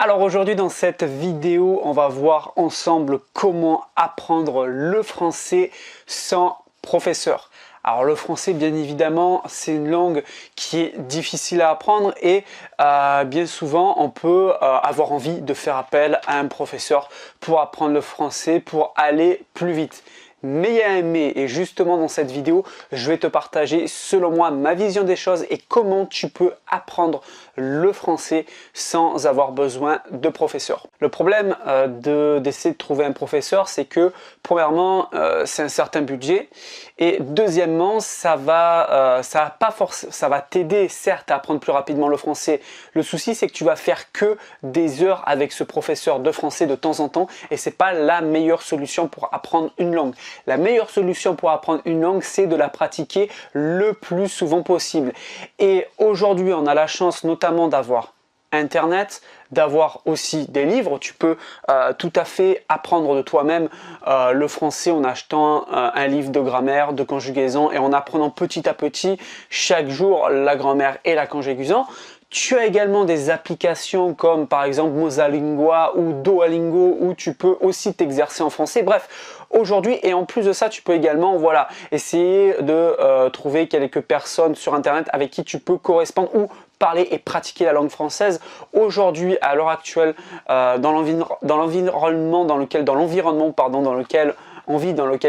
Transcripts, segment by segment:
Alors aujourd'hui dans cette vidéo, on va voir ensemble comment apprendre le français sans professeur. Alors le français bien évidemment c'est une langue qui est difficile à apprendre et bien souvent on peut avoir envie de faire appel à un professeur pour apprendre le français, pour aller plus vite. Mais il y a un mais, et justement dans cette vidéo, je vais te partager selon moi ma vision des choses et comment tu peux apprendre le français sans avoir besoin de professeur. Le problème d'essayer de trouver un professeur, c'est que premièrement, c'est un certain budget et deuxièmement, ça va t'aider certes à apprendre plus rapidement le français. Le souci, c'est que tu vas faire que des heures avec ce professeur de français de temps en temps et c'est pas la meilleure solution pour apprendre une langue. La meilleure solution pour apprendre une langue, c'est de la pratiquer le plus souvent possible. Et aujourd'hui, on a la chance notamment d'avoir Internet, d'avoir aussi des livres. Tu peux tout à fait apprendre de toi-même le français en achetant un livre de grammaire, de conjugaison et en apprenant petit à petit chaque jour la grammaire et la conjugaison. Tu as également des applications comme par exemple Mosalingua ou Duolingo où tu peux aussi t'exercer en français. Bref, aujourd'hui et en plus de ça, tu peux également essayer de trouver quelques personnes sur Internet avec qui tu peux correspondre ou parler et pratiquer la langue française. Aujourd'hui, à l'heure actuelle, dans l'environnement dans lequel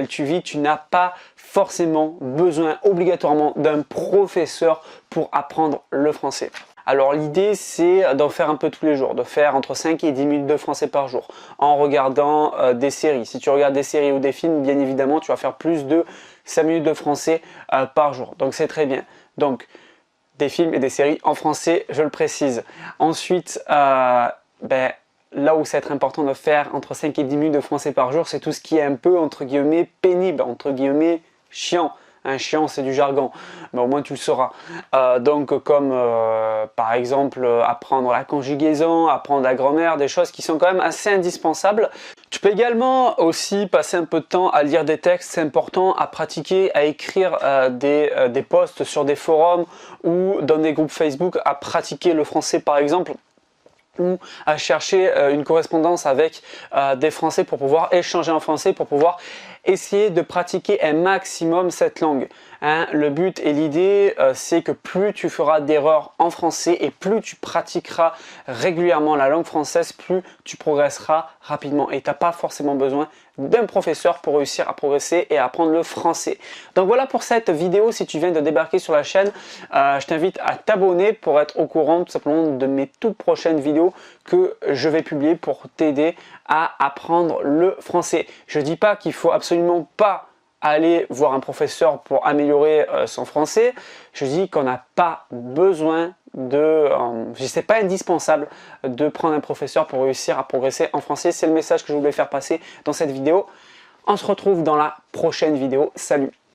tu vis, tu n'as pas forcément besoin obligatoirement d'un professeur pour apprendre le français. Alors l'idée c'est d'en faire un peu tous les jours, de faire entre 5 et 10 minutes de français par jour en regardant des séries. Si tu regardes des séries ou des films, bien évidemment tu vas faire plus de 5 minutes de français par jour. Donc c'est très bien. Donc des films et des séries en français, je le précise. Ensuite, là où ça va être important de faire entre 5 et 10 minutes de français par jour, c'est tout ce qui est un peu entre guillemets pénible, entre guillemets chiant. Un chiant, c'est du jargon, mais au moins tu le sauras. Donc comme par exemple apprendre la conjugaison, apprendre la grammaire, des choses qui sont quand même assez indispensables. Tu peux également aussi passer un peu de temps à lire des textes, c'est important, à pratiquer, à écrire des posts sur des forums ou dans des groupes Facebook, à pratiquer le français par exemple, ou à chercher une correspondance avec des Français pour pouvoir échanger en français, pour pouvoir essayer de pratiquer un maximum cette langue. Le but et l'idée, c'est que plus tu feras d'erreurs en français et plus tu pratiqueras régulièrement la langue française, plus tu progresseras rapidement. Et tu n'as pas forcément besoin d'un professeur pour réussir à progresser et à apprendre le français. Donc voilà pour cette vidéo. Si tu viens de débarquer sur la chaîne, je t'invite à t'abonner pour être au courant tout simplement de mes toutes prochaines vidéos que je vais publier pour t'aider à apprendre le français. Je ne dis pas qu'il faut absolument pas aller voir un professeur pour améliorer son français. Je dis qu'on n'a pas besoin c'est pas indispensable de prendre un professeur pour réussir à progresser en français. C'est le message que je voulais faire passer dans cette vidéo. On se retrouve dans la prochaine vidéo. Salut!